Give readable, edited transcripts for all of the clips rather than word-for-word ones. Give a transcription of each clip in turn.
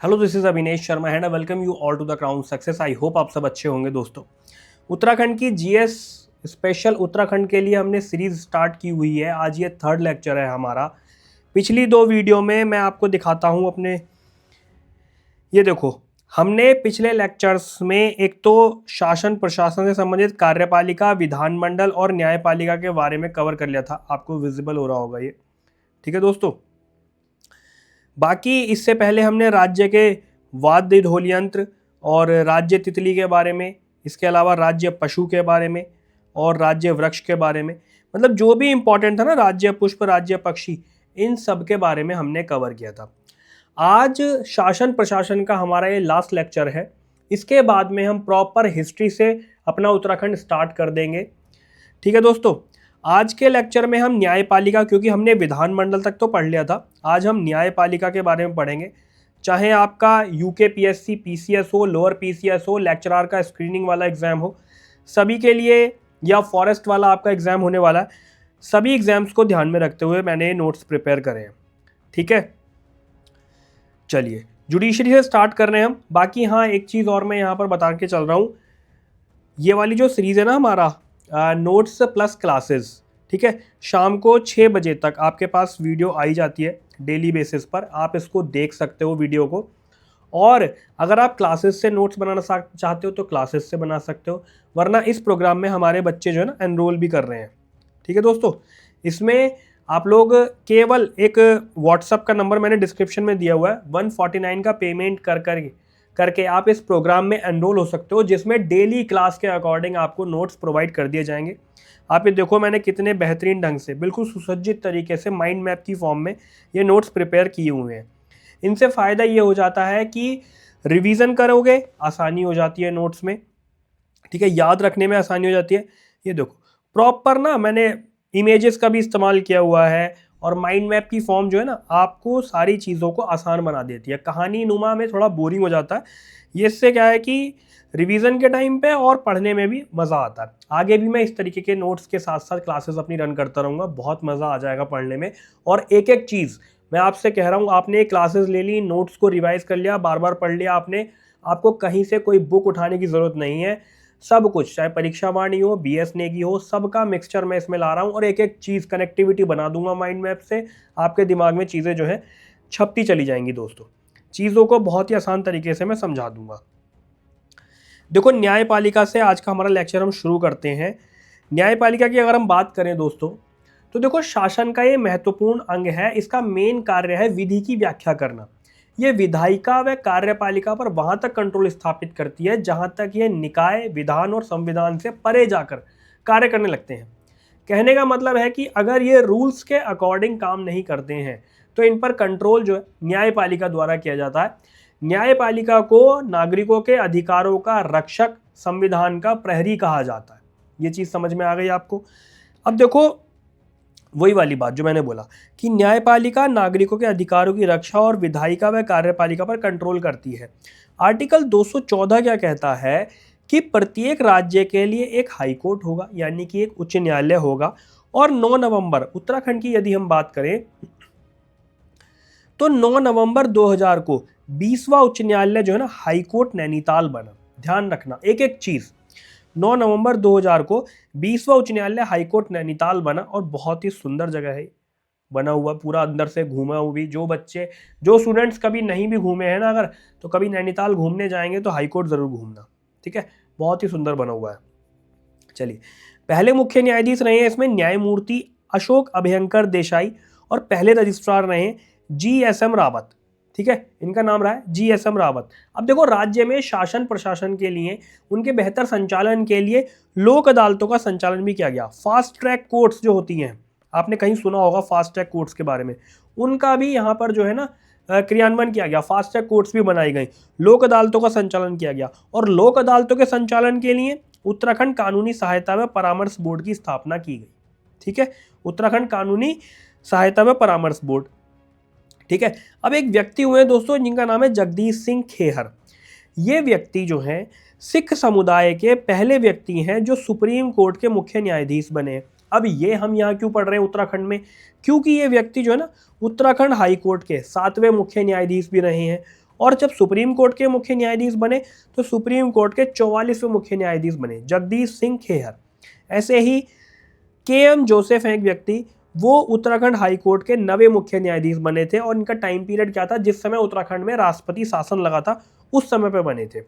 Hello, this is Avinesh Sharma and I welcome you all to the crown success. I hope आप सब अच्छे होंगे दोस्तों। उत्तराखंड की जीएस स्पेशल उत्तराखंड के लिए हमने सीरीज स्टार्ट की हुई है। आज ये थर्ड लेक्चर है हमारा। पिछली दो वीडियो में मैं आपको दिखाता हूँ अपने, ये देखो, हमने पिछले लेक्चर्स में एक तो शासन प्रशासन से संबंधित कार्यपालिका, विधानमंडल और न्यायपालिका के बारे में कवर कर लिया था। आपको विजिबल हो रहा होगा ये, ठीक है दोस्तों। बाकी इससे पहले हमने राज्य के वाद्य ढोल यंत्र और राज्य तितली के बारे में, इसके अलावा राज्य पशु के बारे में और राज्य वृक्ष के बारे में, मतलब जो भी इंपॉर्टेंट था ना, राज्य पुष्प, राज्य पक्षी, इन सब के बारे में हमने कवर किया था। आज शासन प्रशासन का हमारा ये लास्ट लेक्चर है। इसके बाद में हम प्रॉपर हिस्ट्री से अपना उत्तराखंड स्टार्ट कर देंगे, ठीक है दोस्तों। आज के लेक्चर में हम न्यायपालिका, क्योंकि हमने विधानमंडल तक तो पढ़ लिया था, आज हम न्यायपालिका के बारे में पढ़ेंगे। चाहे आपका यूकेपीएससी पीसीएस हो, लोअर पीसीएस हो, लेक्चरार का स्क्रीनिंग वाला एग्जाम हो, सभी के लिए, या फॉरेस्ट वाला आपका एग्जाम होने वाला है, सभी एग्जाम्स को ध्यान में रखते हुए मैंने नोट्स प्रिपेयर करे हैं, ठीक है। चलिए जुडिशरी से स्टार्ट कर रहे हैं हम। बाकी हाँ, एक चीज़ और मैं यहाँ पर बता के चल रहा हूँ, ये वाली जो सीरीज़ है ना हमारा नोट्स प्लस क्लासेस, ठीक है, शाम को 6 बजे तक आपके पास वीडियो आई जाती है डेली बेसिस पर। आप इसको देख सकते हो वीडियो को, और अगर आप क्लासेस से नोट्स बनाना चाहते हो तो क्लासेस से बना सकते हो, वरना इस प्रोग्राम में हमारे बच्चे जो है ना एनरोल भी कर रहे हैं, ठीक है दोस्तों। इसमें आप लोग केवल एक व्हाट्सअप का नंबर मैंने डिस्क्रिप्शन में दिया हुआ है, 149 का पेमेंट करके आप इस प्रोग्राम में एनरोल हो सकते हो, जिसमें डेली क्लास के अकॉर्डिंग आपको नोट्स प्रोवाइड कर दिए जाएंगे। आप ये देखो, मैंने कितने बेहतरीन ढंग से, बिल्कुल सुसज्जित तरीके से माइंड मैप की फॉर्म में ये नोट्स प्रिपेयर किए हुए हैं। इनसे फ़ायदा ये हो जाता है कि रिवीजन करोगे, आसानी हो जाती है नोट्स में, ठीक है, याद रखने में आसानी हो जाती है। ये देखो प्रॉपर ना, मैंने इमेजेस का भी इस्तेमाल किया हुआ है, और माइंड मैप की फॉर्म जो है ना आपको सारी चीज़ों को आसान बना देती है। कहानी नुमा में थोड़ा बोरिंग हो जाता है, ये इससे क्या है कि रिवीजन के टाइम पे और पढ़ने में भी मज़ा आता है। आगे भी मैं इस तरीके के नोट्स के साथ साथ क्लासेस अपनी रन करता रहूँगा, बहुत मज़ा आ जाएगा पढ़ने में। और एक एक चीज़ मैं आपसे कह रहा हूँ, आपने क्लासेस ले ली, नोट्स को रिवाइज कर लिया, बार बार पढ़ लिया आपने, आपको कहीं से कोई बुक उठाने की ज़रूरत नहीं है। सब कुछ, चाहे परीक्षा वाणी हो, बीएस नेगी हो, सबका मिक्सचर मैं इसमें ला रहा हूँ, और एक एक चीज़ कनेक्टिविटी बना दूंगा माइंड मैप से। आपके दिमाग में चीज़ें जो है छपती चली जाएंगी दोस्तों। चीज़ों को बहुत ही आसान तरीके से मैं समझा दूंगा। देखो, न्यायपालिका से आज का हमारा लेक्चर हम शुरू करते हैं। न्यायपालिका की अगर हम बात करें दोस्तों, तो देखो, शासन का ये महत्वपूर्ण अंग है। इसका मेन कार्य है विधि की व्याख्या करना। ये विधायिका व कार्यपालिका पर वहां तक कंट्रोल स्थापित करती है जहां तक ये निकाय, विधान और संविधान से परे जाकर कार्य करने लगते हैं। कहने का मतलब है कि अगर ये रूल्स के अकॉर्डिंग काम नहीं करते हैं तो इन पर कंट्रोल जो है न्यायपालिका द्वारा किया जाता है। न्यायपालिका को नागरिकों के अधिकारों का रक्षक, संविधान का प्रहरी कहा जाता है। ये चीज समझ में आ गई आपको। अब देखो, वही वाली बात जो मैंने बोला कि न्यायपालिका नागरिकों के अधिकारों की रक्षा और विधायिका व कार्यपालिका पर कंट्रोल करती है। आर्टिकल 214 क्या कहता है कि प्रत्येक राज्य के लिए एक हाई कोर्ट होगा, यानी कि एक उच्च न्यायालय होगा। और 9 नवंबर उत्तराखंड की यदि हम बात करें तो 9 नवंबर 2000 को 20वां उच्च न्यायालय जो है ना हाई कोर्ट नैनीताल बना। ध्यान रखना एक एक चीज, 9 नवंबर 2000 को 20वां उच्च न्यायालय हाईकोर्ट नैनीताल बना, और बहुत ही सुंदर जगह है बना हुआ, पूरा अंदर से घूमा हुआ भी। जो स्टूडेंट्स कभी नहीं भी घूमे हैं ना, अगर तो कभी नैनीताल घूमने जाएंगे तो हाईकोर्ट जरूर घूमना, ठीक है, बहुत ही सुंदर बना हुआ है। चलिए, पहले मुख्य न्यायाधीश रहे हैं इसमें न्यायमूर्ति अशोक अभयंकर देसाई, और पहले रजिस्ट्रार रहे GSM रावत, ठीक है, इनका नाम रहा है GSM रावत। अब देखो, राज्य में शासन प्रशासन के लिए, उनके बेहतर संचालन के लिए लोक अदालतों का संचालन भी किया गया। फास्ट ट्रैक कोर्ट्स जो होती हैं, आपने कहीं सुना होगा फास्ट ट्रैक कोर्ट्स के बारे में, उनका भी यहाँ पर जो है ना क्रियान्वयन किया गया। फास्ट ट्रैक कोर्ट्स भी बनाई गई, लोक अदालतों का संचालन किया गया, और लोक अदालतों के संचालन के लिए उत्तराखंड कानूनी सहायता व परामर्श बोर्ड की स्थापना की गई, ठीक है, उत्तराखंड कानूनी सहायता व परामर्श बोर्ड, ठीक है। अब एक व्यक्ति हुए दोस्तों जिनका नाम है जगदीश सिंह खेहर। ये व्यक्ति जो हैं सिख समुदाय के पहले व्यक्ति हैं जो सुप्रीम कोर्ट के मुख्य न्यायाधीश बने। अब ये हम यहाँ क्यों पढ़ रहे हैं उत्तराखंड में, क्योंकि ये व्यक्ति जो है ना उत्तराखंड हाई कोर्ट के 7वें मुख्य न्यायाधीश भी रहे हैं, और जब सुप्रीम कोर्ट के मुख्य न्यायाधीश बने तो सुप्रीम कोर्ट के 44वें मुख्य न्यायाधीश बने जगदीश सिंह खेहर। ऐसे ही KM जोसेफ हैं एक व्यक्ति, वो उत्तराखंड हाई कोर्ट के 9वें मुख्य न्यायाधीश बने थे और इनका टाइम पीरियड क्या था, जिस समय उत्तराखंड में राष्ट्रपति शासन लगा था उस समय पे बने थे।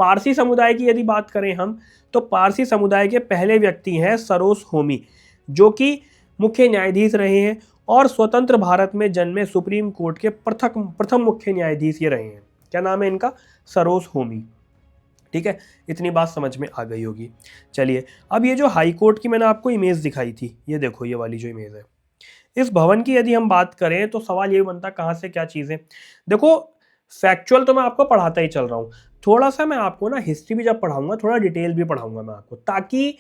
पारसी समुदाय की यदि बात करें हम, तो पारसी समुदाय के पहले व्यक्ति हैं सरोज होमी, जो कि मुख्य न्यायाधीश रहे हैं और स्वतंत्र भारत में जन्मे सुप्रीम कोर्ट के प्रथम मुख्य न्यायाधीश ये रहे हैं। क्या नाम है इनका? सरोज होमी। ठीक है, इतनी बात समझ में आ गई होगी। चलिए, अब ये जो हाई कोर्ट की मैंने आपको इमेज दिखाई थी, ये देखो ये वाली जो इमेज है, इस भवन की यदि हम बात करें तो सवाल ये बनता कहाँ से क्या चीज़ें। देखो, फैक्चुअल तो मैं आपको पढ़ाता ही चल रहा हूँ, थोड़ा सा मैं आपको ना हिस्ट्री भी जब पढ़ाऊंगा थोड़ा डिटेल भी पढ़ाऊंगा मैं आपको, ताकि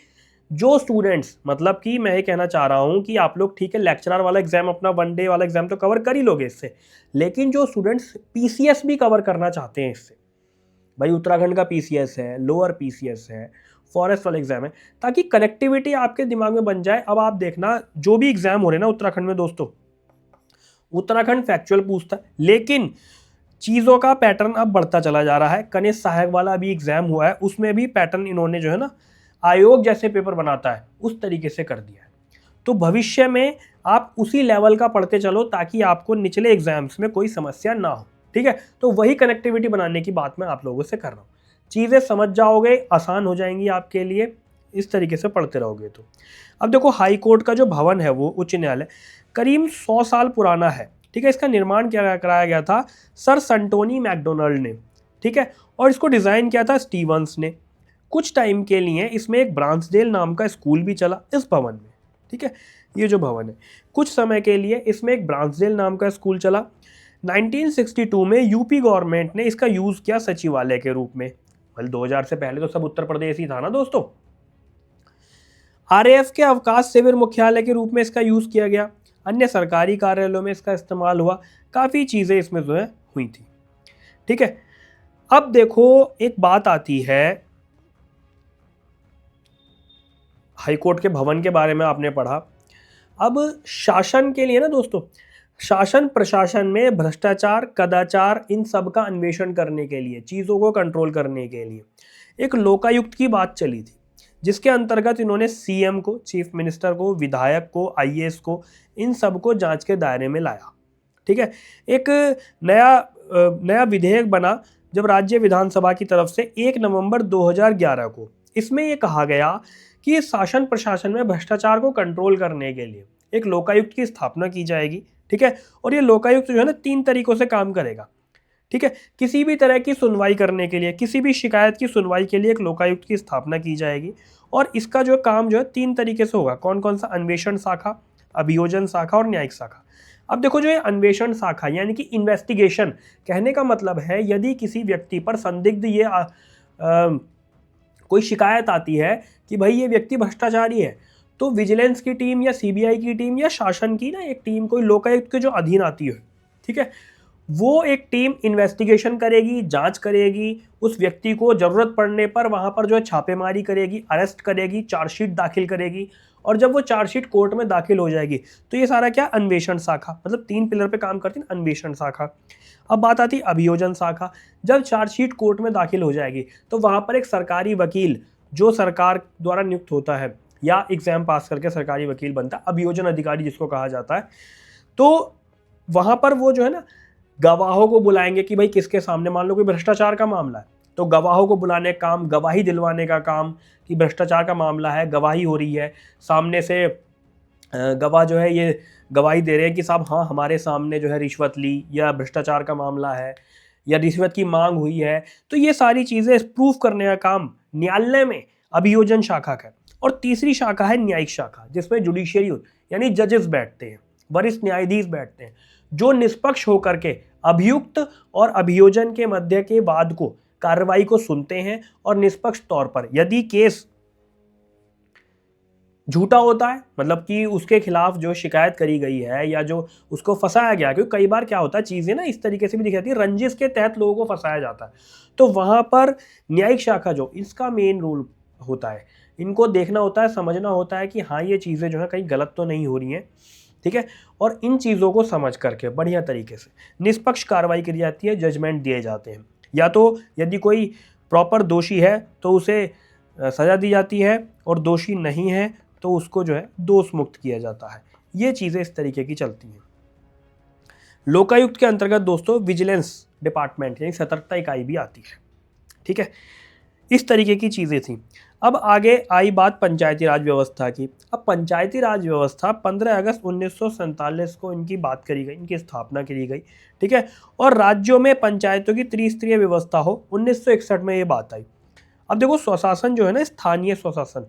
जो स्टूडेंट्स, मतलब कि मैं ये कहना चाह रहा हूँ कि आप लोग ठीक है लेक्चरर वाला एग्जाम, अपना 1 डे वाला एग्जाम तो कवर कर ही लोगे इससे, लेकिन जो स्टूडेंट्स PCS भी कवर करना चाहते हैं इससे, भाई उत्तराखंड का PCS है, लोअर PCS है, फॉरेस्ट वाला एग्जाम है, ताकि कनेक्टिविटी आपके दिमाग में बन जाए। अब आप देखना जो भी एग्जाम हो रहे हैं ना उत्तराखंड में दोस्तों, उत्तराखंड फैक्चुअल पूछता है, लेकिन चीज़ों का पैटर्न अब बढ़ता चला जा रहा है। कनिष्ठ सहायक वाला अभी एग्जाम हुआ है, उसमें भी पैटर्न इन्होंने जो है ना आयोग जैसे पेपर बनाता है उस तरीके से कर दिया है। तो भविष्य में आप उसी लेवल का पढ़ते चलो ताकि आपको निचले एग्जाम्स में कोई समस्या ना हो। ठीक है, तो वही कनेक्टिविटी बनाने की बात मैं आप लोगों से कर रहा हूँ। चीज़ें समझ जाओगे, आसान हो जाएंगी आपके लिए इस तरीके से पढ़ते रहोगे तो। अब देखो, हाई कोर्ट का जो भवन है वो उच्च न्यायालय करीब 100 साल पुराना है। ठीक है, इसका निर्माण क्या कराया गया था सर संटोनी मैकडोनल्ड ने। ठीक है, और इसको डिज़ाइन किया था स्टीवंस ने। कुछ टाइम के लिए इसमें एक ब्रांसडेल नाम का स्कूल भी चला इस भवन में। ठीक है, ये जो भवन है, कुछ समय के लिए इसमें एक ब्रांसडेल नाम का स्कूल चला। 1962 में यूपी गवर्नमेंट ने इसका यूज़ किया सचिवालय के रूप में। मतलब 2000 से पहले तो सब उत्तर प्रदेश ही था ना दोस्तों। RAF के अवकाश शिविर मुख्यालय के रूप में इसका यूज़ किया गया। अन्य सरकारी कार्यालयों में इसका इस्तेमाल हुआ। काफ़ी चीज़ें इसमें जो है हुई थी। ठीक है, अब देखो एक बात आती है, हाईकोर्ट के भवन के बारे में आपने पढ़ा। अब शासन के लिए ना दोस्तों, शासन प्रशासन में भ्रष्टाचार, कदाचार, इन सब का अन्वेषण करने के लिए, चीज़ों को कंट्रोल करने के लिए एक लोकायुक्त की बात चली थी, जिसके अंतर्गत इन्होंने CM को, चीफ मिनिस्टर को, विधायक को, IAS को, इन सब को जांच के दायरे में लाया। ठीक है, एक नया विधेयक बना जब राज्य विधानसभा की तरफ से 1 नवंबर 2011 को। इसमें यह कहा गया कि शासन प्रशासन में भ्रष्टाचार को कंट्रोल करने के लिए एक लोकायुक्त की स्थापना की जाएगी। ठीक है, और ये लोकायुक्त जो है ना 3 तरीकों से काम करेगा। ठीक है, किसी भी तरह की सुनवाई करने के लिए, किसी भी शिकायत की सुनवाई के लिए एक लोकायुक्त की स्थापना की जाएगी और इसका जो काम जो है 3 तरीके से होगा। कौन कौन सा? अन्वेषण शाखा, अभियोजन शाखा और न्यायिक शाखा। अब देखो, जो ये अन्वेषण शाखा यानी कि इन्वेस्टिगेशन, कहने का मतलब है यदि किसी व्यक्ति पर संदिग्ध कोई शिकायत आती है कि भाई ये व्यक्ति भ्रष्टाचारी है, तो विजिलेंस की टीम या CBI की टीम या शासन की ना एक टीम, कोई लोकायुक्त के जो अधीन आती है, ठीक है, वो एक टीम इन्वेस्टिगेशन करेगी, जांच करेगी, उस व्यक्ति को जरूरत पड़ने पर वहां पर जो है छापेमारी करेगी, अरेस्ट करेगी, चार्जशीट दाखिल करेगी, और जब वो चार्जशीट कोर्ट में दाखिल हो जाएगी तो ये सारा क्या? अन्वेषण शाखा। मतलब 3 पिलर पे काम करती है अन्वेषण शाखा। अब बात आती है अभियोजन शाखा। जब चार्जशीट कोर्ट में दाखिल हो जाएगी तो वहां पर एक सरकारी वकील जो सरकार द्वारा नियुक्त होता है या एग्जाम पास करके सरकारी वकील बनता है, अभियोजन अधिकारी जिसको कहा जाता है, तो वहां पर वो जो है ना गवाहों को बुलाएंगे कि भाई किसके सामने, मान लो कोई भ्रष्टाचार का मामला है तो गवाहों को बुलाने का काम, गवाही दिलवाने का काम कि भ्रष्टाचार का मामला है, गवाही हो रही है, सामने से गवाह जो है ये गवाही दे रहे हैं कि साहब हाँ हमारे सामने जो है रिश्वत ली या भ्रष्टाचार का मामला है या रिश्वत की मांग हुई है, तो ये सारी चीज़ें प्रूफ करने का काम न्यायालय में अभियोजन शाखा का। और तीसरी शाखा है न्यायिक शाखा, जिसमें जुडिशियरी यानी जजेस बैठते हैं, वरिष्ठ न्यायाधीश बैठते हैं, जो निष्पक्ष होकर के अभियुक्त और अभियोजन के मध्य के वाद को, कार्रवाई को सुनते हैं और निष्पक्ष तौर पर यदि केस झूठा होता है, मतलब कि उसके खिलाफ जो शिकायत करी गई है या जो उसको फंसाया गया, क्योंकि कई बार क्या होता है चीज़ें ना इस तरीके से भी दिखाती है, रंजिश के तहत लोगों को फंसाया जाता है, तो वहाँ पर न्यायिक शाखा जो इसका मेन रोल होता है, इनको देखना होता है, समझना होता है कि हाँ ये चीज़ें जो है कहीं गलत तो नहीं हो रही हैं, ठीक है। और इन चीज़ों को समझ करके बढ़िया तरीके से निष्पक्ष कार्रवाई की जाती है, जजमेंट दिए जाते हैं। या तो यदि कोई प्रॉपर दोषी है तो उसे सज़ा दी जाती है, और दोषी नहीं है तो उसको जो है दोष मुक्त किया जाता है। ये चीज़ें इस तरीके की चलती हैं। लोकायुक्त के अंतर्गत दोस्तों विजिलेंस डिपार्टमेंट यानी सतर्कता इकाई भी आती है, ठीक है। इस तरीके की चीज़ें थी। अब आगे आई बात पंचायती राज व्यवस्था की। अब पंचायती राज व्यवस्था 15 अगस्त 1947 को इनकी बात करी गई, इनकी स्थापना करी गई, ठीक है। और राज्यों में पंचायतों की त्रिस्तरीय व्यवस्था हो, 1961 में ये बात आई। अब देखो स्वशासन जो है ना, स्थानीय स्वशासन,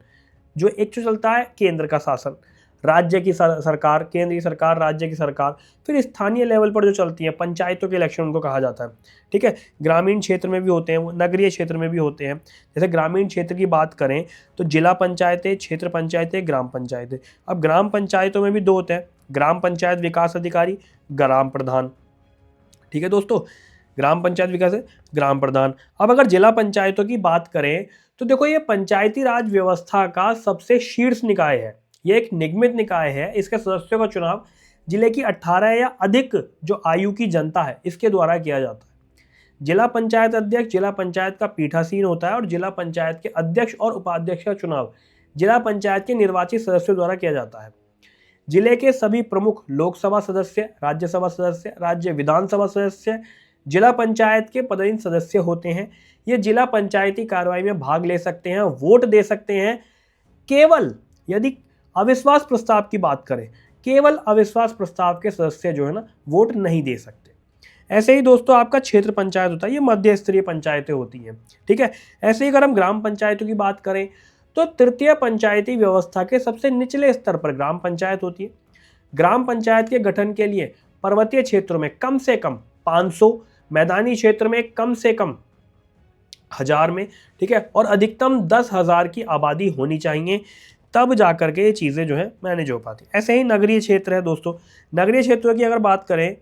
जो एक तो चलता है केंद्र का शासन, राज्य की सरकार, केंद्र की सरकार, राज्य की सरकार, फिर स्थानीय लेवल पर जो चलती है पंचायतों के इलेक्शन उनको कहा जाता है, ठीक है। ग्रामीण क्षेत्र में भी होते हैं, वो नगरीय क्षेत्र में भी होते हैं। जैसे ग्रामीण क्षेत्र की बात करें तो जिला पंचायतें, क्षेत्र पंचायतें, ग्राम पंचायतें। अब ग्राम पंचायतों में भी दो होते हैं, ग्राम पंचायत विकास अधिकारी, ग्राम प्रधान, ठीक है दोस्तों। ग्राम पंचायत विकास है, ग्राम प्रधान। अब अगर जिला पंचायतों की बात करें तो देखो ये पंचायती राज व्यवस्था का सबसे शीर्ष निकाय है, ये एक निगमित निकाय है। इसके सदस्यों का चुनाव जिले की 18 या अधिक जो आयु की जनता है इसके द्वारा किया जाता है। जिला पंचायत अध्यक्ष जिला पंचायत का पीठासीन होता है, और जिला पंचायत के अध्यक्ष और उपाध्यक्ष का चुनाव जिला पंचायत के निर्वाचित सदस्यों द्वारा किया जाता है। जिले के सभी प्रमुख लोकसभा सदस्य, राज्यसभा सदस्य, राज्य विधानसभा सदस्य जिला पंचायत के पदाधीन सदस्य होते हैं। ये जिला पंचायती कार्रवाई में भाग ले सकते हैं, वोट दे सकते हैं। केवल यदि अविश्वास प्रस्ताव की बात करें, केवल अविश्वास प्रस्ताव के सदस्य जो है ना वोट नहीं दे सकते। ऐसे ही दोस्तों आपका क्षेत्र पंचायत होता है, ये मध्य स्तरीय पंचायतें होती हैं, ठीक है। ऐसे ही अगर हम ग्राम पंचायतों की बात करें तो तृतीय पंचायती व्यवस्था के सबसे निचले स्तर पर ग्राम पंचायत होती है। ग्राम पंचायत के गठन के लिए पर्वतीय क्षेत्रों में कम से कम 500, मैदानी क्षेत्र में कम से कम 1000 में, ठीक है, और अधिकतम 10,000 की आबादी होनी चाहिए, तब जाकर के ये चीज़ें जो है मैनेज हो पाती। ऐसे ही नगरीय क्षेत्र है दोस्तों। नगरीय क्षेत्रों की अगर बात करें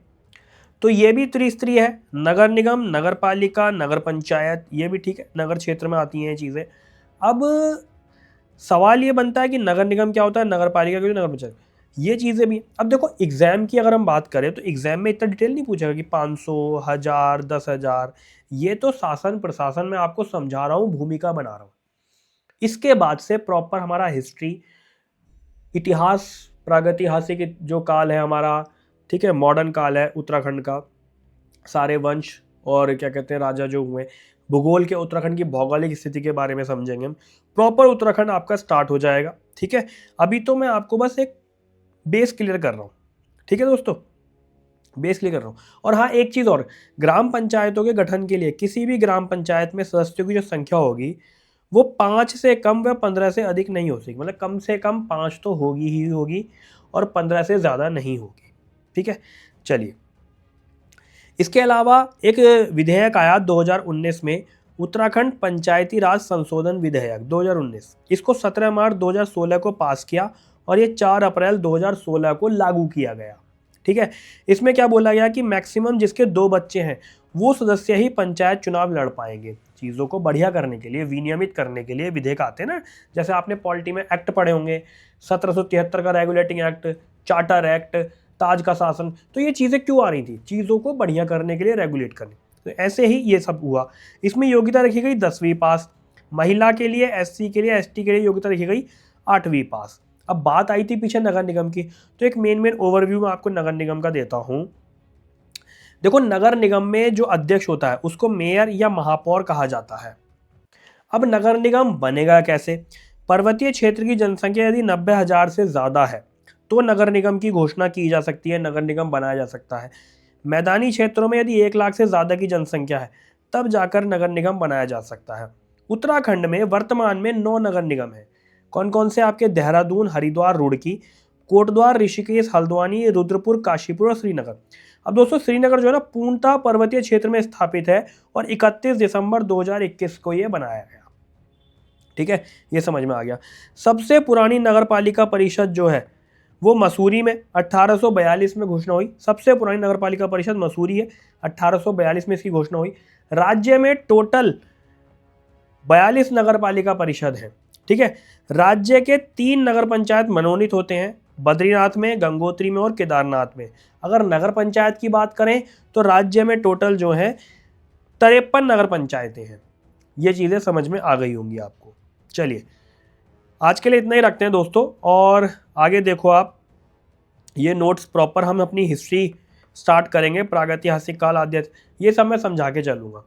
तो ये भी त्रिस्तरीय है, नगर निगम, नगर पालिका, नगर पंचायत, ये भी ठीक है, नगर क्षेत्र में आती हैं ये चीज़ें। अब सवाल ये बनता है कि नगर निगम क्या होता है, नगर पालिका क्या होती है, नगर पंचायत, ये चीज़ें भी। अब देखो एग्जाम की अगर हम बात करें तो एग्जाम में इतना डिटेल नहीं पूछेगा कि 500, 1000, 10,000, ये तो शासन प्रशासन में आपको समझा रहा हूँ, भूमिका बना रहा हूँ। इसके बाद से प्रॉपर हमारा हिस्ट्री, इतिहास, प्रागैतिहासिक जो काल है हमारा, ठीक है, मॉडर्न काल है उत्तराखंड का, सारे वंश और क्या कहते हैं राजा जो हुए, भूगोल के उत्तराखंड की भौगोलिक स्थिति के बारे में समझेंगे हम। प्रॉपर उत्तराखंड आपका स्टार्ट हो जाएगा, ठीक है। अभी तो मैं आपको बस एक बेस क्लियर कर रहा हूँ, ठीक है दोस्तों, बेस क्लियर कर रहा हूँ। और हाँ एक चीज़ और, ग्राम पंचायतों के गठन के लिए किसी भी ग्राम पंचायत में सदस्यों की जो संख्या होगी वो 5 से कम व 15 से अधिक नहीं हो सकती। मतलब कम से कम 5 तो होगी ही होगी और 15 से ज़्यादा नहीं होगी, ठीक है। चलिए, इसके अलावा एक विधेयक आया 2019 में, उत्तराखंड पंचायती राज संशोधन विधेयक 2019। इसको 17 मार्च 2016 को पास किया और ये 4 अप्रैल 2016 को लागू किया गया, ठीक है। इसमें क्या बोला गया कि मैक्सिमम जिसके 2 बच्चे हैं वो सदस्य ही पंचायत चुनाव लड़ पाएंगे। चीज़ों को बढ़िया करने के लिए, विनियमित करने के लिए विधेयक आते हैं ना, जैसे आपने पॉलिटी में एक्ट पढ़े होंगे, 1773 का रेगुलेटिंग एक्ट, चार्टर एक्ट, ताज का शासन। तो ये चीज़ें क्यों आ रही थी, चीज़ों को बढ़िया करने के लिए, रेगुलेट करने। तो ऐसे ही ये सब हुआ। इसमें योग्यता रखी गई 10वीं पास, महिला के लिए, एससी के लिए, एसटी के लिए योग्यता रखी गई 8वीं पास। अब बात आई थी पीछे नगर निगम की, तो एक मेन ओवरव्यू में आपको नगर निगम का देता हूँ। देखो नगर निगम में जो अध्यक्ष होता है उसको मेयर या महापौर कहा जाता है। अब नगर निगम बनेगा कैसे, पर्वतीय क्षेत्र की जनसंख्या यदि 90,000 से ज़्यादा है तो नगर निगम की घोषणा की जा सकती है, नगर निगम बनाया जा सकता है। मैदानी क्षेत्रों में यदि 1 लाख से ज़्यादा की जनसंख्या है तब जाकर नगर निगम बनाया जा सकता है। उत्तराखंड में वर्तमान में 9 नगर निगम है। कौन कौन से आपके, देहरादून, हरिद्वार, रुड़की, कोटद्वार, ऋषिकेश, हल्द्वानी, रुद्रपुर, काशीपुर और श्रीनगर। अब दोस्तों श्रीनगर जो है ना पूर्णतः पर्वतीय क्षेत्र में स्थापित है और 31 दिसंबर 2021 को ये बनाया गया, ठीक है, ये समझ में आ गया। सबसे पुरानी नगर पालिका परिषद जो है वो मसूरी में 1842 में घोषणा हुई। सबसे पुरानी नगर पालिका परिषद मसूरी है, 1842 में इसकी घोषणा हुई। राज्य में टोटल 42 नगर पालिका परिषद है, ठीक है। राज्य के 3 नगर पंचायत मनोनीत होते हैं, बद्रीनाथ में, गंगोत्री में और केदारनाथ में। अगर नगर पंचायत की बात करें तो राज्य में टोटल जो है 53 नगर पंचायतें हैं। ये चीज़ें समझ में आ गई होंगी आपको। चलिए आज के लिए इतना ही रखते हैं दोस्तों, और आगे देखो आप ये नोट्स प्रॉपर हम अपनी हिस्ट्री स्टार्ट करेंगे, प्रागैतिहासिक काल, आद्य, ये सब मैं समझा के चलूँगा।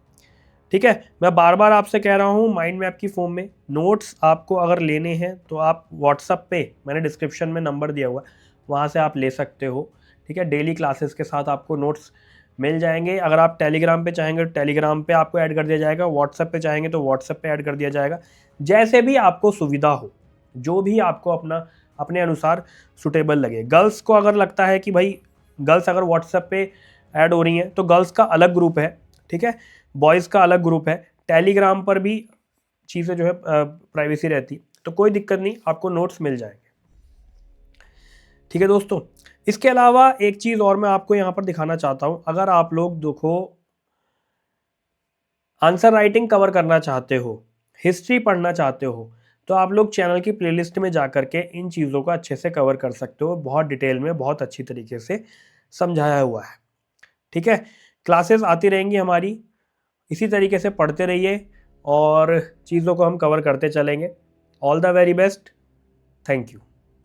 ठीक है, मैं बार बार आपसे कह रहा हूँ माइंड मैप की फॉर्म में नोट्स आपको अगर लेने हैं तो आप व्हाट्सअप पे, मैंने डिस्क्रिप्शन में नंबर दिया हुआ है, वहाँ से आप ले सकते हो। ठीक है, डेली क्लासेस के साथ आपको नोट्स मिल जाएंगे। अगर आप टेलीग्राम पे चाहेंगे तो टेलीग्राम पे आपको ऐड कर दिया जाएगा, व्हाट्सएप पे चाहेंगे तो व्हाट्सएप पे ऐड कर दिया जाएगा। जैसे भी आपको सुविधा हो, जो भी आपको अपने अनुसार सुटेबल लगे। गर्ल्स को अगर लगता है कि भाई गर्ल्स अगर व्हाट्सएप पे ऐड हो रही हैं तो गर्ल्स का अलग ग्रुप है, ठीक है, बॉयज़ का अलग ग्रुप है। टेलीग्राम पर भी चीज़ें जो है प्राइवेसी रहती, तो कोई दिक्कत नहीं, आपको नोट्स मिल जाएंगे। ठीक है दोस्तों, इसके अलावा एक चीज़ और मैं आपको यहाँ पर दिखाना चाहता हूँ। अगर आप लोग देखो आंसर राइटिंग कवर करना चाहते हो, हिस्ट्री पढ़ना चाहते हो, तो आप लोग चैनल की प्लेलिस्ट में जा करके इन चीज़ों को अच्छे से कवर कर सकते हो। बहुत डिटेल में, बहुत अच्छी तरीके से समझाया हुआ है। ठीक है, क्लासेस आती रहेंगी हमारी, इसी तरीके से पढ़ते रहिए और चीज़ों को हम कवर करते चलेंगे। All the very best, thank you.